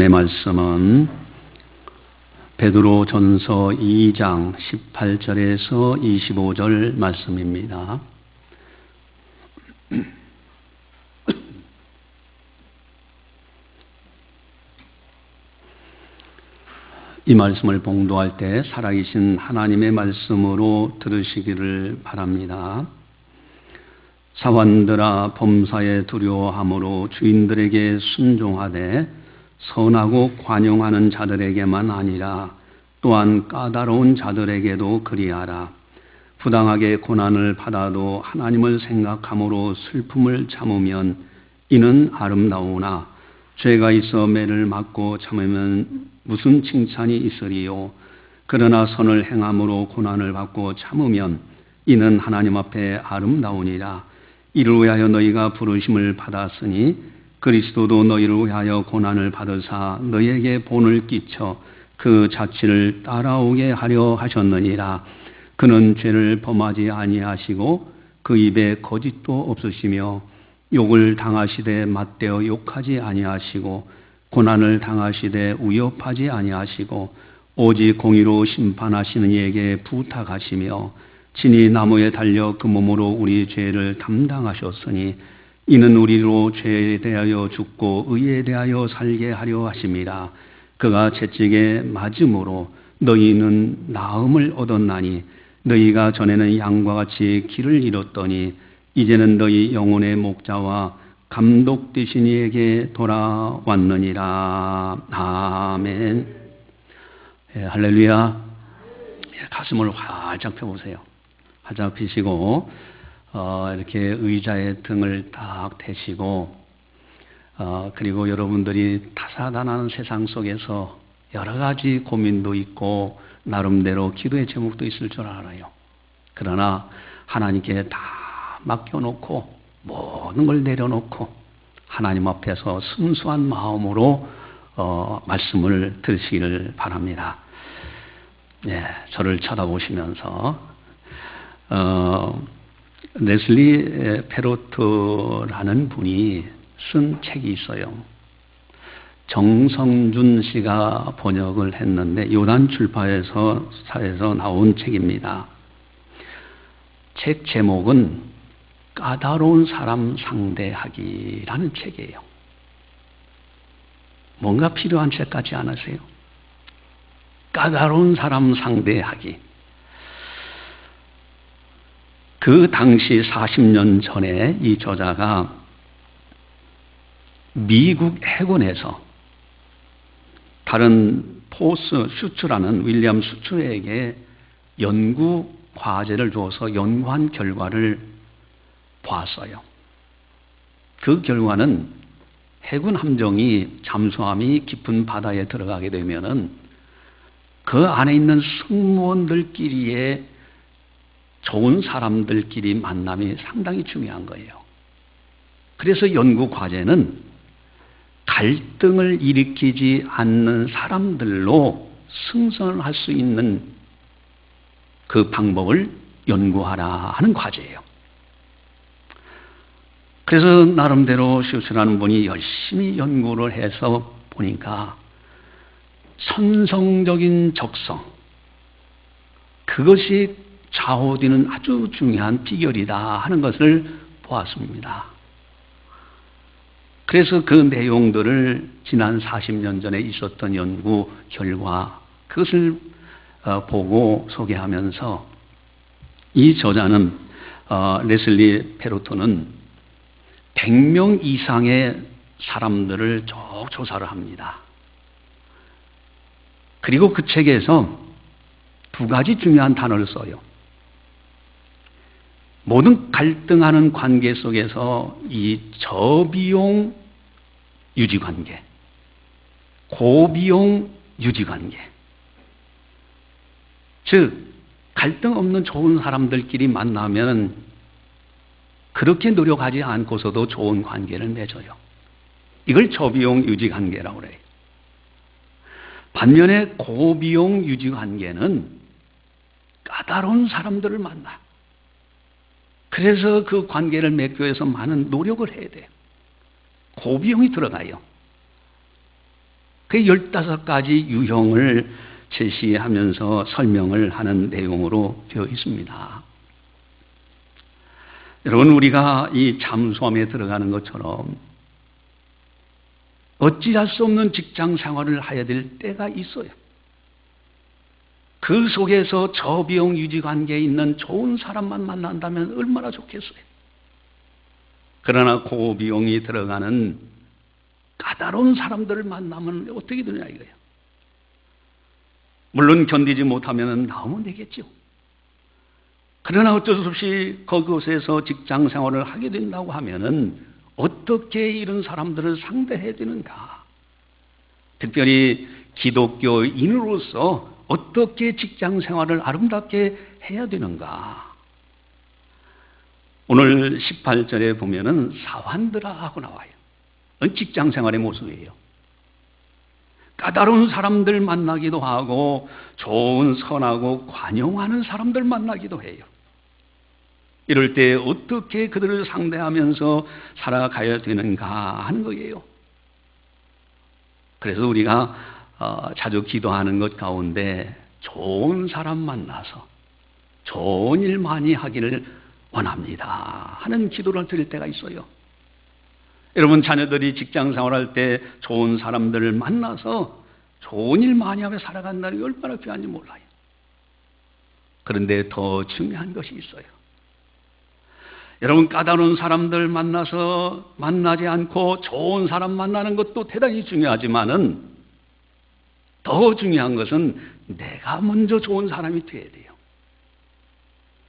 하나님의 말씀은 베드로전서 2장 18절에서 25절 말씀입니다. 이 말씀을 봉독할 때 살아계신 하나님의 말씀으로 들으시기를 바랍니다. 사환들아, 범사에 두려워함으로 주인들에게 순종하되 선하고 관용하는 자들에게만 아니라 또한 까다로운 자들에게도 그리하라. 부당하게 고난을 받아도 하나님을 생각함으로 슬픔을 참으면 이는 아름다우나 죄가 있어 매를 맞고 참으면 무슨 칭찬이 있으리요. 그러나 선을 행함으로 고난을 받고 참으면 이는 하나님 앞에 아름다우니라. 이를 위하여 너희가 부르심을 받았으니 그리스도도 너희를 위하여 고난을 받으사 너희에게 본을 끼쳐 그 자취를 따라오게 하려 하셨느니라. 그는 죄를 범하지 아니하시고 그 입에 거짓도 없으시며 욕을 당하시되 맞대어 욕하지 아니하시고 고난을 당하시되 위협하지 아니하시고 오직 공의로 심판하시는 이에게 부탁하시며 친히 나무에 달려 그 몸으로 우리 죄를 담당하셨으니 이는 우리로 죄에 대하여 죽고 의에 대하여 살게 하려 하심이라. 그가 채찍에 맞음으로 너희는 나음을 얻었나니 너희가 전에는 양과 같이 길을 잃었더니 이제는 너희 영혼의 목자와 감독 되신 이에게 돌아왔느니라. 아멘. 할렐루야. 가슴을 활짝 펴보세요. 활짝 펴시고 이렇게 의자에 등을 딱 대시고 그리고 여러분들이 다사다난한 세상 속에서 여러 가지 고민도 있고 나름대로 기도의 제목도 있을 줄 알아요. 그러나 하나님께 다 맡겨놓고 모든 걸 내려놓고 하나님 앞에서 순수한 마음으로 말씀을 들으시기를 바랍니다. 저를 쳐다보시면서 레슬리 페로트라는 분이 쓴 책이 있어요. 정성준 씨가 번역을 했는데 요단 출판사에서 나온 책입니다. 책 제목은 까다로운 사람 상대하기라는 책이에요. 뭔가 필요한 책 같지 않으세요? 까다로운 사람 상대하기. 그 당시 40년 전에 이 저자가 미국 해군에서 다른 포스 슈츠라는 윌리엄 슈츠에게 연구 과제를 줘서 연구한 결과를 보았어요. 그 결과는 해군 함정이 잠수함이 깊은 바다에 들어가게 되면은 그 안에 있는 승무원들끼리의 좋은 사람들끼리 만남이 상당히 중요한 거예요. 그래서 연구 과제는 갈등을 일으키지 않는 사람들로 승선을 할 수 있는 그 방법을 연구하라 하는 과제예요. 그래서 나름대로 슈츠라는 분이 열심히 연구를 해서 보니까 선성적인 적성, 그것이 좌우되는 아주 중요한 비결이다 하는 것을 보았습니다. 그래서 그 내용들을 지난 40년 전에 있었던 연구 결과 그것을 보고 소개하면서 이 저자는 레슬리 페로트는 100명 이상의 사람들을 쭉 조사를 합니다. 그리고 그 책에서 두 가지 중요한 단어를 써요. 모든 갈등하는 관계 속에서 이 저비용 유지관계, 고비용 유지관계, 즉 갈등 없는 좋은 사람들끼리 만나면 그렇게 노력하지 않고서도 좋은 관계를 맺어요. 이걸 저비용 유지관계라고 그래요. 반면에 고비용 유지관계는 까다로운 사람들을 만나. 그래서 그 관계를 맺기 위해서 많은 노력을 해야 돼요. 고비용이 들어가요. 그 15가지 유형을 제시하면서 설명을 하는 내용으로 되어 있습니다. 여러분, 우리가 이 잠수함에 들어가는 것처럼 어찌할 수 없는 직장 생활을 해야 될 때가 있어요. 그 속에서 저비용 유지 관계에 있는 좋은 사람만 만난다면 얼마나 좋겠어요. 그러나 고비용이 들어가는 까다로운 사람들을 만나면 어떻게 되냐 이거예요. 물론 견디지 못하면 나오면 되겠죠. 그러나 어쩔 수 없이 그곳에서 직장 생활을 하게 된다고 하면은 어떻게 이런 사람들을 상대해야 되는가? 특별히 기독교인으로서 어떻게 직장 생활을 아름답게 해야 되는가? 오늘 18절에 보면은 사환들아 하고 나와요. 직장 생활의 모습이에요. 까다로운 사람들 만나기도 하고 좋은 선하고 관용하는 사람들 만나기도 해요. 이럴 때 어떻게 그들을 상대하면서 살아가야 되는가 하는 거예요. 그래서 우리가 자주 기도하는 것 가운데 좋은 사람 만나서 좋은 일 많이 하기를 원합니다 하는 기도를 드릴 때가 있어요. 여러분, 자녀들이 직장 생활할 때 좋은 사람들을 만나서 좋은 일 많이 하며 살아간다는 게 얼마나 귀한지 몰라요. 그런데 더 중요한 것이 있어요. 여러분, 까다로운 사람들 만나지 않고 좋은 사람 만나는 것도 대단히 중요하지만은 더 중요한 것은 내가 먼저 좋은 사람이 돼야 돼요.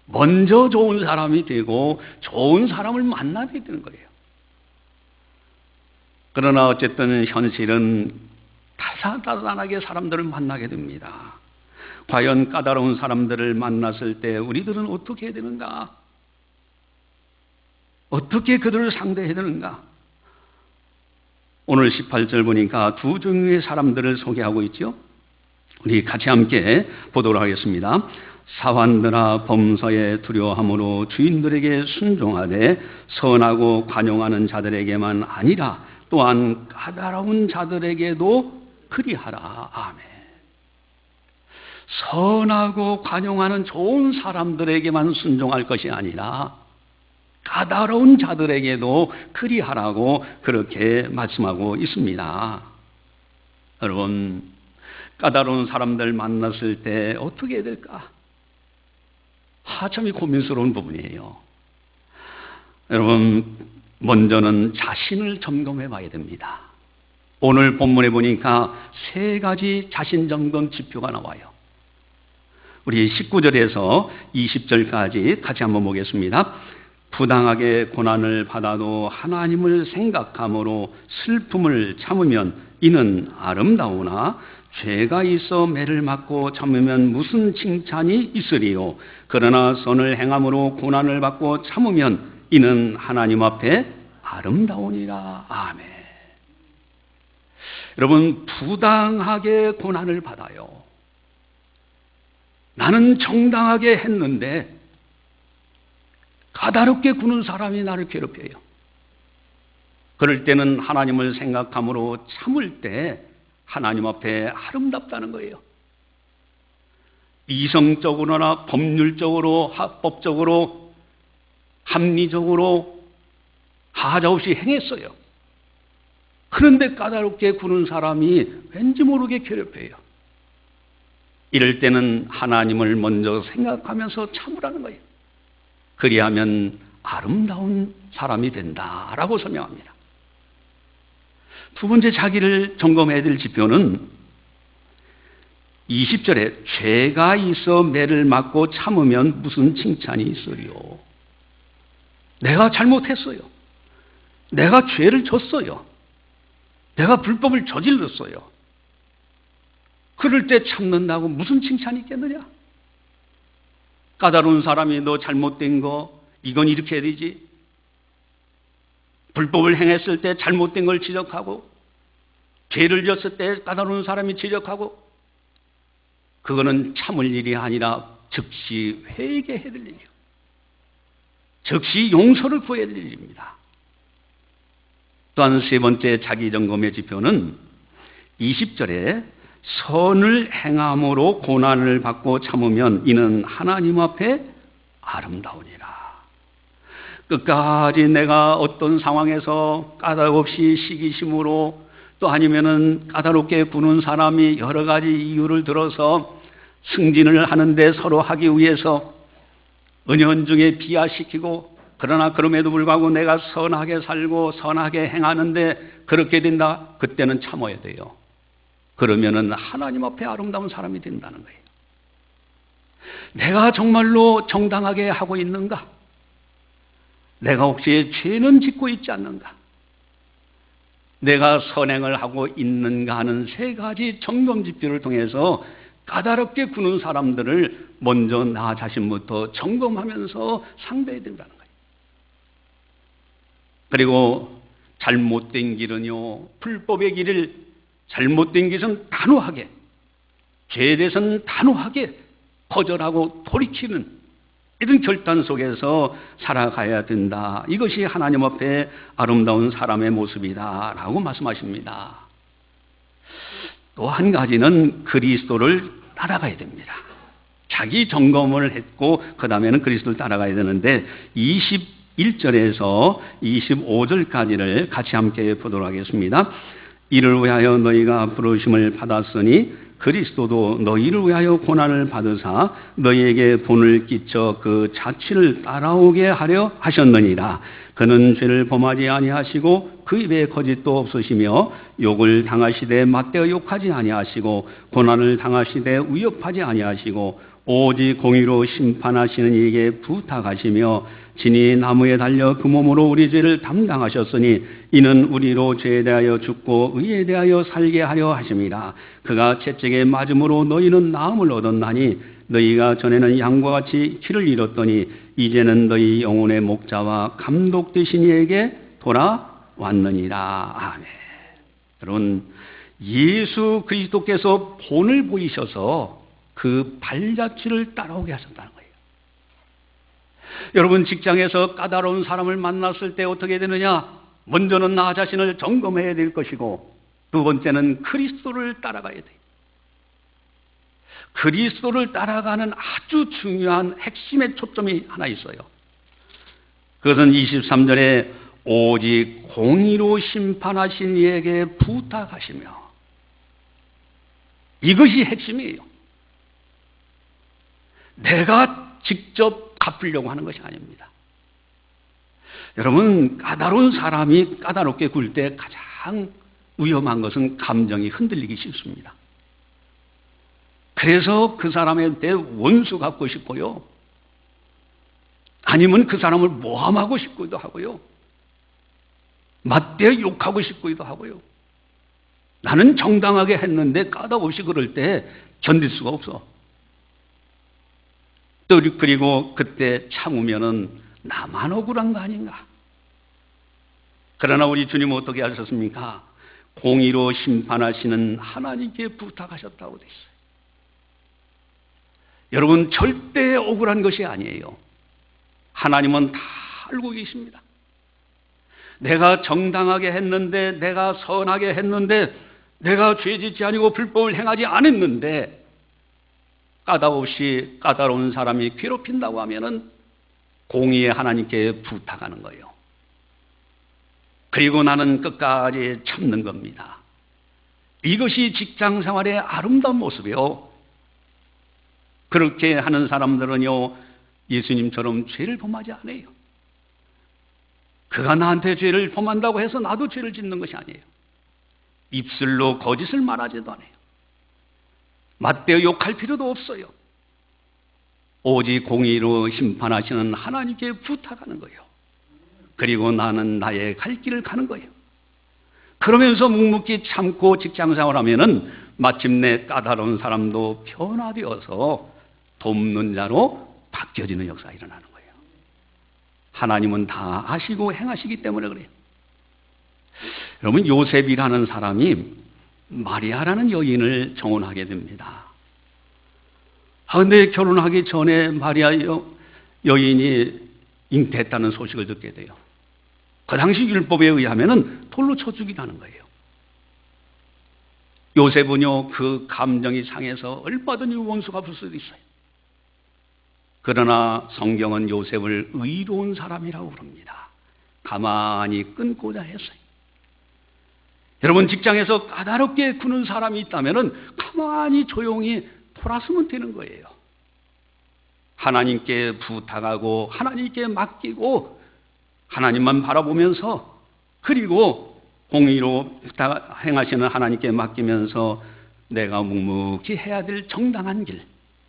먼저 좋은 사람이 되고 좋은 사람을 만나야 되는 거예요. 그러나 어쨌든 현실은 다사다난하게 사람들을 만나게 됩니다. 과연 까다로운 사람들을 만났을 때 우리들은 어떻게 해야 되는가? 어떻게 그들을 상대해야 되는가? 오늘 18절 보니까 두 종류의 사람들을 소개하고 있죠. 우리 같이 함께 보도록 하겠습니다. 사환들아, 범사에 두려워함으로 주인들에게 순종하되 선하고 관용하는 자들에게만 아니라 또한 까다로운 자들에게도 그리하라. 아멘. 선하고 관용하는 좋은 사람들에게만 순종할 것이 아니라 까다로운 자들에게도 그리하라고 그렇게 말씀하고 있습니다. 여러분, 까다로운 사람들 만났을 때 어떻게 해야 될까? 참 고민스러운 부분이에요. 여러분, 먼저는 자신을 점검해 봐야 됩니다. 오늘 본문에 보니까 3가지 자신 점검 지표가 나와요. 우리 19절에서 20절까지 같이 한번 보겠습니다. 부당하게 고난을 받아도 하나님을 생각함으로 슬픔을 참으면 이는 아름다우나 죄가 있어 매를 맞고 참으면 무슨 칭찬이 있으리요. 그러나 선을 행함으로 고난을 받고 참으면 이는 하나님 앞에 아름다우니라. 아멘. 여러분, 부당하게 고난을 받아요. 나는 정당하게 했는데 까다롭게 구는 사람이 나를 괴롭혀요. 그럴 때는 하나님을 생각함으로 참을 때 하나님 앞에 아름답다는 거예요. 이성적으로나 법률적으로, 합법적으로, 합리적으로 하자 없이 행했어요. 그런데 까다롭게 구는 사람이 왠지 모르게 괴롭혀요. 이럴 때는 하나님을 먼저 생각하면서 참으라는 거예요. 그리하면 아름다운 사람이 된다라고 설명합니다. 두 번째 자기를 점검해야 될 지표는 20절에 죄가 있어 매를 맞고 참으면 무슨 칭찬이 있으리요. 내가 잘못했어요. 내가 죄를 졌어요. 내가 불법을 저질렀어요. 그럴 때 참는다고 무슨 칭찬이 있겠느냐? 까다로운 사람이 너 잘못된 거 이건 이렇게 해야 되지. 불법을 행했을 때 잘못된 걸 지적하고 죄를 졌을 때 까다로운 사람이 지적하고 그거는 참을 일이 아니라 즉시 회개해야 될 일이에요. 즉시 용서를 구해야 될 일입니다. 또한 세 번째 자기 점검의 지표는 20절에 선을 행함으로 고난을 받고 참으면 이는 하나님 앞에 아름다우니라. 끝까지 내가 어떤 상황에서 까닭없이 시기심으로 또 아니면은 까다롭게 구는 사람이 여러 가지 이유를 들어서 승진을 하는데 서로 하기 위해서 은연중에 비하시키고, 그러나 그럼에도 불구하고 내가 선하게 살고 선하게 행하는데 그렇게 된다. 그때는 참아야 돼요. 그러면은 하나님 앞에 아름다운 사람이 된다는 거예요. 내가 정말로 정당하게 하고 있는가? 내가 혹시 죄는 짓고 있지 않는가? 내가 선행을 하고 있는가 하는 세 가지 점검 지표를 통해서 까다롭게 구는 사람들을 먼저 나 자신부터 점검하면서 상대해야 된다는 거예요. 그리고 잘못된 길은요, 불법의 길을, 잘못된 길은 단호하게, 죄에 대해서는 단호하게 거절하고 돌이키는 이런 결단 속에서 살아가야 된다. 이것이 하나님 앞에 아름다운 사람의 모습이다 라고 말씀하십니다. 또 한 가지는 그리스도를 따라가야 됩니다. 자기 점검을 했고 그 다음에는 그리스도를 따라가야 되는데 21절에서 25절까지를 같이 함께 보도록 하겠습니다. 이를 위하여 너희가 부르심을 받았으니 그리스도도 너희를 위하여 고난을 받으사 너희에게 본을 끼쳐 그 자취를 따라오게 하려 하셨느니라. 그는 죄를 범하지 아니하시고 그 입에 거짓도 없으시며 욕을 당하시되 맞대어 욕하지 아니하시고 고난을 당하시되 위협하지 아니하시고 오직 공의로 심판하시는 이에게 부탁하시며 진이 나무에 달려 그 몸으로 우리 죄를 담당하셨으니 이는 우리로 죄에 대하여 죽고 의에 대하여 살게 하려 하심이라. 그가 채찍에 맞음으로 너희는 나음을 얻었나니 너희가 전에는 양과 같이 길을 잃었더니 이제는 너희 영혼의 목자와 감독 되신 이에게 돌아왔느니라. 아멘. 여러분, 예수 그리스도께서 본을 보이셔서 그 발자취를 따라오게 하셨다는 거예요. 여러분, 직장에서 까다로운 사람을 만났을 때 어떻게 되느냐? 먼저는 나 자신을 점검해야 될 것이고 두 번째는 그리스도를 따라가야 돼요. 그리스도를 따라가는 아주 중요한 핵심의 초점이 하나 있어요. 그것은 23절에 오직 공의로 심판하신 이에게 부탁하시며, 이것이 핵심이에요. 내가 직접 갚으려고 하는 것이 아닙니다. 여러분, 까다로운 사람이 까다롭게 굴 때 가장 위험한 것은 감정이 흔들리기 쉽습니다. 그래서 그 사람한테 원수 갚고 싶고요. 아니면 그 사람을 모함하고 싶기도 하고요. 맞대어 욕하고 싶기도 하고요. 나는 정당하게 했는데 까다없이 그럴 때 견딜 수가 없어. 또 그리고 그때 참으면은 나만 억울한 거 아닌가? 그러나 우리 주님은 어떻게 하셨습니까? 공의로 심판하시는 하나님께 부탁하셨다고 되어 있어요. 여러분, 절대 억울한 것이 아니에요. 하나님은 다 알고 계십니다. 내가 정당하게 했는데, 내가 선하게 했는데, 내가 죄짓지 아니고 불법을 행하지 않았는데 까다없이 까다로운 사람이 괴롭힌다고 하면은 공의의 하나님께 부탁하는 거예요. 그리고 나는 끝까지 참는 겁니다. 이것이 직장 생활의 아름다운 모습이요. 그렇게 하는 사람들은요, 예수님처럼 죄를 범하지 않아요. 그가 나한테 죄를 범한다고 해서 나도 죄를 짓는 것이 아니에요. 입술로 거짓을 말하지도 않아요. 맞대어 욕할 필요도 없어요. 오직 공의로 심판하시는 하나님께 부탁하는 거예요. 그리고 나는 나의 갈 길을 가는 거예요. 그러면서 묵묵히 참고 직장생활하면은 마침내 까다로운 사람도 변화되어서 돕는 자로 바뀌어지는 역사가 일어나는 거예요. 하나님은 다 아시고 행하시기 때문에 그래요. 여러분, 요셉이라는 사람이 마리아라는 여인을 정혼하게 됩니다. 그런데 결혼하기 전에 마리아 여인이 잉태했다는 소식을 듣게 돼요. 그 당시 율법에 의하면 돌로 쳐 죽이라는 거예요. 요셉은요, 그 감정이 상해서 얼마든지 원수가 불 수도 있어요. 그러나 성경은 요셉을 의로운 사람이라고 부릅니다. 가만히 끊고자 했어요. 여러분, 직장에서 까다롭게 구는 사람이 있다면 가만히 조용히 돌았으면 되는 거예요. 하나님께 부탁하고 하나님께 맡기고 하나님만 바라보면서, 그리고 공의로 행하시는 하나님께 맡기면서 내가 묵묵히 해야 될 정당한 길,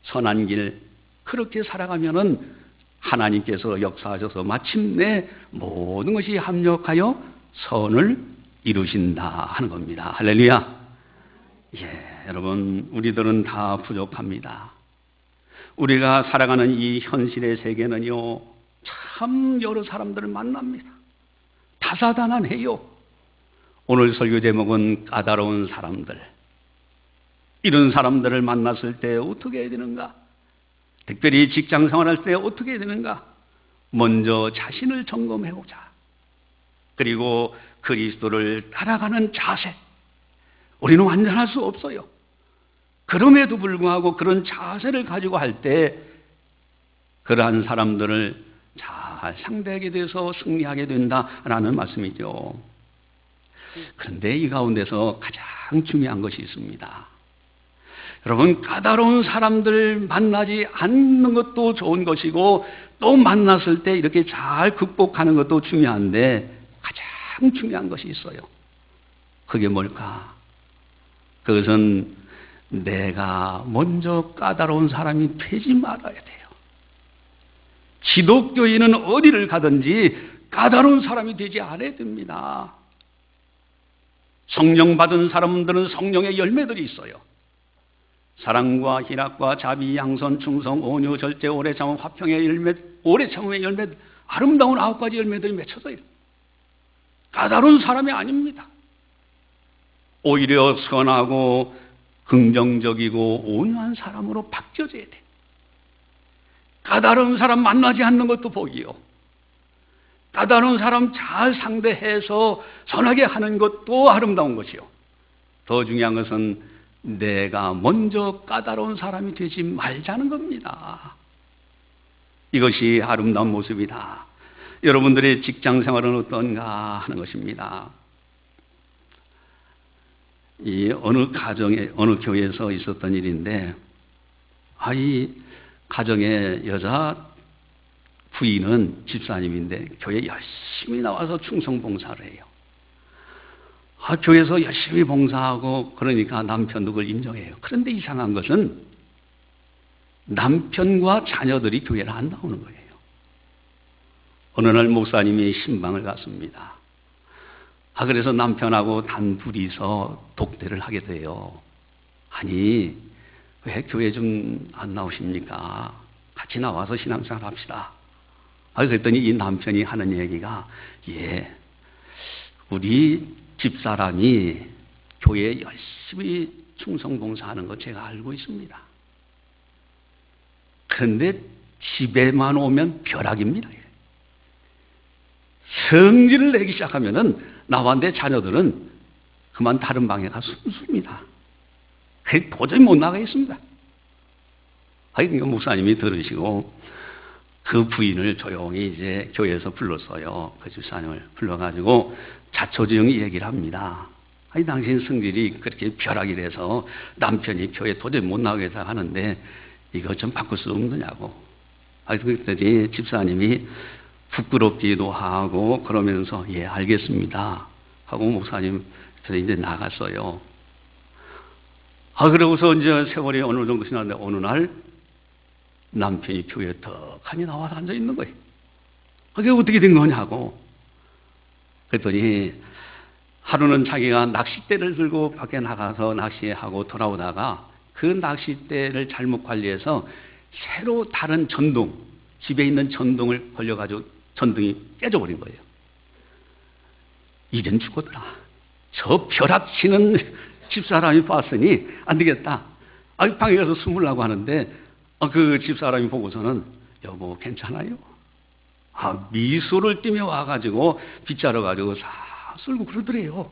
선한 길, 그렇게 살아가면은 하나님께서 역사하셔서 마침내 모든 것이 합력하여 선을 이루신다 하는 겁니다. 할렐루야. 여러분, 우리들은 다 부족합니다. 우리가 살아가는 이 현실의 세계는요, 참 여러 사람들을 만납니다. 다사다난해요. 오늘 설교 제목은 까다로운 사람들. 이런 사람들을 만났을 때 어떻게 해야 되는가? 특별히 직장 생활할 때 어떻게 해야 되는가? 먼저 자신을 점검해보자. 그리고 그리스도를 따라가는 자세. 우리는 완전할 수 없어요. 그럼에도 불구하고 그런 자세를 가지고 할 때 그러한 사람들을 잘 상대하게 돼서 승리하게 된다라는 말씀이죠. 그런데 이 가운데서 가장 중요한 것이 있습니다. 여러분, 까다로운 사람들 만나지 않는 것도 좋은 것이고 또 만났을 때 이렇게 잘 극복하는 것도 중요한데 가장 중요한 것이 있어요. 그게 뭘까? 그것은 내가 먼저 까다로운 사람이 되지 말아야 돼요. 기독교인은 어디를 가든지 까다로운 사람이 되지 않아야 됩니다. 성령 받은 사람들은 성령의 열매들이 있어요. 사랑과 희락과 자비, 양선, 충성, 온유, 절제, 오래 참음, 화평의 열매, 오래 참음의 열매, 아름다운 9가지 열매들이 맺혀져 있어요. 까다로운 사람이 아닙니다. 오히려 선하고 긍정적이고 온유한 사람으로 바뀌어져야 돼. 까다로운 사람 만나지 않는 것도 복이요. 까다로운 사람 잘 상대해서 선하게 하는 것도 아름다운 것이요. 더 중요한 것은 내가 먼저 까다로운 사람이 되지 말자는 겁니다. 이것이 아름다운 모습이다. 여러분들의 직장 생활은 어떤가 하는 것입니다. 이 어느 가정에, 어느 교회에서 있었던 일인데, 이 가정의 여자 부인은 집사님인데 교회 열심히 나와서 충성봉사를 해요. 교회에서 열심히 봉사하고 그러니까 남편도 그걸 인정해요. 그런데 이상한 것은 남편과 자녀들이 교회를 안 나오는 거예요. 어느 날 목사님이 신방을 갔습니다. 그래서 남편하고 단둘이서 독대를 하게 돼요. 아니, 왜 교회 좀 안 나오십니까? 같이 나와서 신앙생활 합시다. 그랬더니 이 남편이 하는 얘기가, 우리 집사람이 교회에 열심히 충성봉사하는 거 제가 알고 있습니다. 그런데 집에만 오면 벼락입니다. 성질을 내기 시작하면은 나와 내 자녀들은 그만 다른 방에 가서 숨습니다. 도저히 못 나가겠습니다. 그러니까 목사님이 들으시고 그 부인을 조용히 이제 교회에서 불렀어요. 그 집사님을 불러가지고 자초지종이 얘기를 합니다. 당신 성질이 그렇게 벼락이라서 남편이 교회 도저히 못 나가겠다 하는데 이거 좀 바꿀 수 없는 거냐고. 그랬더니 집사님이 부끄럽기도 하고 그러면서 알겠습니다 하고 목사님 이제 나갔어요. 그러고서 이제 세월이 어느 정도 지났는데 어느 날 남편이 교회에 덕하니 나와서 앉아 있는 거예요. 그게 어떻게 된 거냐고. 그랬더니 하루는 자기가 낚싯대를 들고 밖에 나가서 낚시하고 돌아오다가 그 낚싯대를 잘못 관리해서 새로 다른 전동, 집에 있는 전동을 걸려가지고 전등이 깨져버린 거예요. 이젠 죽었다. 저 벼락치는 집사람이 봤으니 안 되겠다. 방에 가서 숨으려고 하는데 그 집사람이 보고서는 여보 괜찮아요? 미소를 띠며 와가지고 빗자루 가지고 싹 쓸고 그러더래요.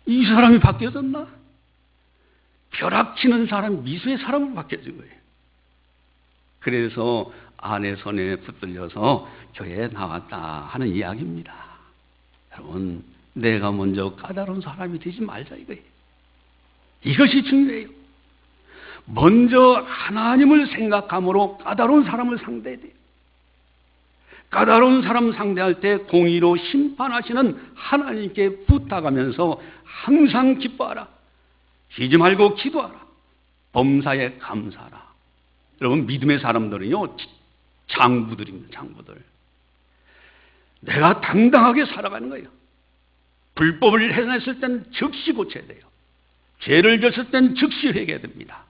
이 사람이 바뀌어졌나? 벼락치는 사람, 미수의 사람으로 바뀌어진 거예요. 그래서 아내 손에 붙들려서 교회에 나왔다 하는 이야기입니다. 여러분, 내가 먼저 까다로운 사람이 되지 말자 이거예요. 이것이 중요해요. 먼저 하나님을 생각함으로 까다로운 사람을 상대해야 돼요. 까다로운 사람 상대할 때 공의로 심판하시는 하나님께 부탁하면서 항상 기뻐하라. 쉬지 말고 기도하라. 범사에 감사하라. 여러분, 믿음의 사람들은요, 장부들입니다. 장부들. 내가 당당하게 살아가는 거예요. 불법을 행했을 땐 즉시 고쳐야 돼요. 죄를 졌을 땐 즉시 회개해야 됩니다.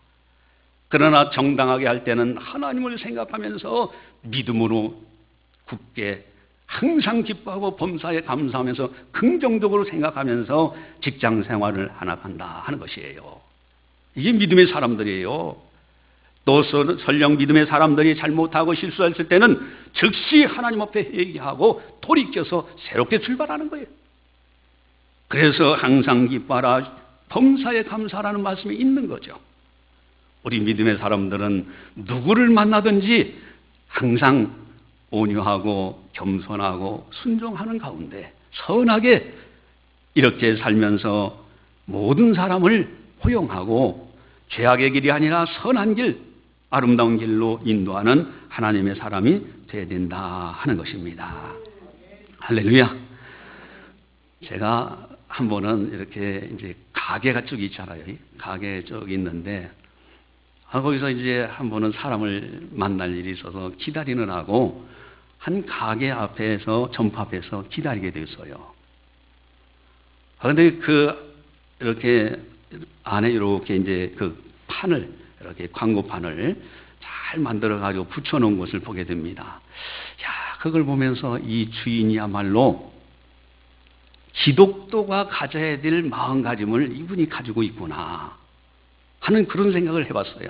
그러나 정당하게 할 때는 하나님을 생각하면서 믿음으로 굳게 항상 기뻐하고 범사에 감사하면서 긍정적으로 생각하면서 직장 생활을 하나간다 하는 것이에요. 이게 믿음의 사람들이에요. 또 설령 믿음의 사람들이 잘못하고 실수했을 때는 즉시 하나님 앞에 회개하고 돌이켜서 새롭게 출발하는 거예요. 그래서 항상 기뻐하라, 범사에 감사하라는 말씀이 있는 거죠. 우리 믿음의 사람들은 누구를 만나든지 항상 온유하고 겸손하고 순종하는 가운데 선하게 이렇게 살면서 모든 사람을 포용하고 죄악의 길이 아니라 선한 길, 아름다운 길로 인도하는 하나님의 사람이 되어야 된다 하는 것입니다. 할렐루야. 제가 한 번은 이렇게 이제 가게가 쭉 있잖아요. 가게 쭉 있는데 거기서 이제 한 번은 사람을 만날 일이 있어서 기다리느라고 한 가게 앞에서 점포 앞에서 기다리게 됐어요. 그런데 이렇게 안에 이렇게 이제 그 판을 이렇게 광고판을 잘 만들어 가지고 붙여놓은 것을 보게 됩니다. 야, 그걸 보면서 이 주인이야말로 기독도가 가져야 될 마음가짐을 이분이 가지고 있구나 하는 그런 생각을 해봤어요.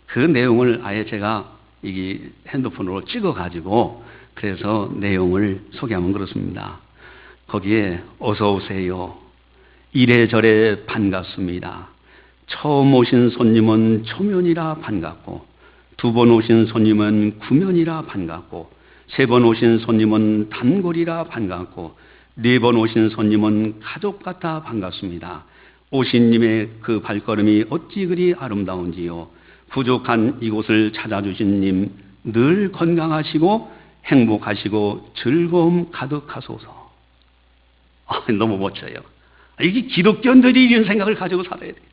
그 내용을 아예 제가 이 핸드폰으로 찍어가지고 그래서 내용을 소개하면 그렇습니다. 거기에 어서 오세요. 이래저래 반갑습니다. 처음 오신 손님은 초면이라 반갑고, 두 번 오신 손님은 구면이라 반갑고, 세 번 오신 손님은 단골이라 반갑고, 네 번 오신 손님은 가족 같아 반갑습니다. 오신 님의 그 발걸음이 어찌 그리 아름다운지요. 부족한 이곳을 찾아주신 님 늘 건강하시고 행복하시고 즐거움 가득하소서. 너무 멋져요. 이게 기독교인들이 이런 생각을 가지고 살아야 돼요.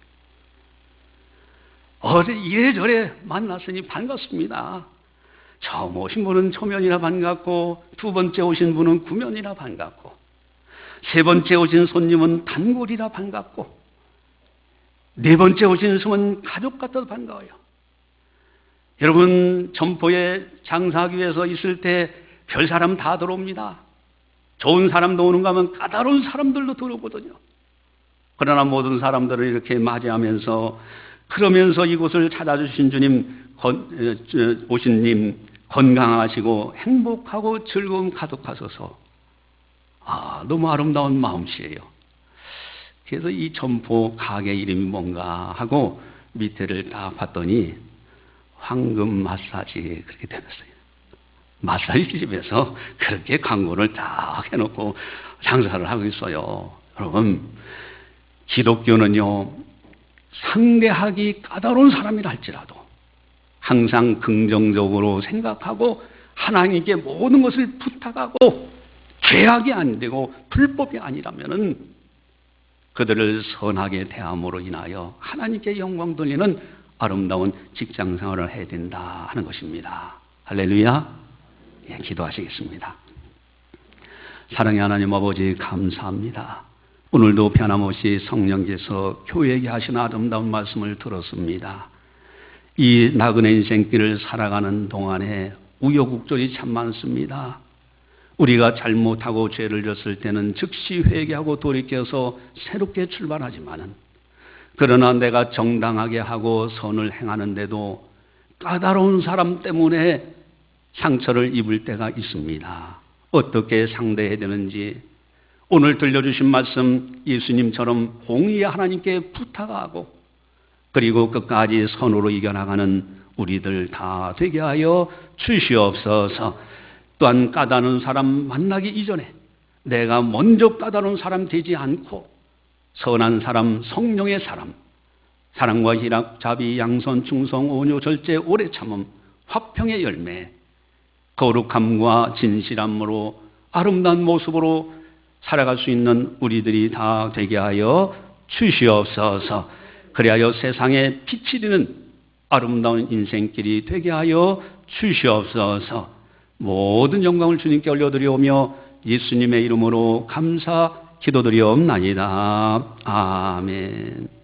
이래저래 만났으니 반갑습니다. 처음 오신 분은 초면이라 반갑고, 두 번째 오신 분은 구면이라 반갑고, 세 번째 오신 손님은 단골이라 반갑고, 네 번째 오신 손님은 가족 같아도 반가워요. 여러분, 점포에 장사하기 위해서 있을 때 별 사람 다 들어옵니다. 좋은 사람도 오는가 하면 까다로운 사람들도 들어오거든요. 그러나 모든 사람들을 이렇게 맞이하면서, 그러면서 이곳을 찾아주신 주님, 오신 님 건강하시고 행복하고 즐거움 가득하소서. 너무 아름다운 마음씨예요. 그래서 이 점포 가게 이름이 뭔가 하고 밑에를 딱 봤더니 황금 마사지 그렇게 되었어요. 마사지 집에서 그렇게 광고를 딱 해놓고 장사를 하고 있어요. 여러분, 기독교는요, 상대하기 까다로운 사람이라 할지라도 항상 긍정적으로 생각하고 하나님께 모든 것을 부탁하고 죄악이 안 되고 불법이 아니라면은 그들을 선하게 대함으로 인하여 하나님께 영광 돌리는 아름다운 직장 생활을 해야 된다 하는 것입니다. 할렐루야. 기도하시겠습니다. 사랑의 하나님 아버지, 감사합니다. 오늘도 변함없이 성령께서 교회에게 하신 아름다운 말씀을 들었습니다. 이 나그네 인생길을 살아가는 동안에 우여곡절이 참 많습니다. 우리가 잘못하고 죄를 졌을 때는 즉시 회개하고 돌이켜서 새롭게 출발하지만은, 그러나 내가 정당하게 하고 선을 행하는데도 까다로운 사람 때문에 상처를 입을 때가 있습니다. 어떻게 상대해야 되는지, 오늘 들려주신 말씀 예수님처럼 공의의 하나님께 부탁하고 그리고 끝까지 선으로 이겨나가는 우리들 다 되게 하여 주시옵소서. 또한 까다로운 사람 만나기 이전에 내가 먼저 까다로운 사람 되지 않고 선한 사람, 성령의 사람, 사랑과 희락, 자비, 양선, 충성, 온유, 절제, 오래 참음, 화평의 열매, 거룩함과 진실함으로 아름다운 모습으로 살아갈 수 있는 우리들이 다 되게 하여 주시옵소서. 그리하여 세상에 빛이 되는 아름다운 인생길이 되게 하여 주시옵소서. 모든 영광을 주님께 올려드리오며 예수님의 이름으로 감사 기도드리옵나이다. 아멘.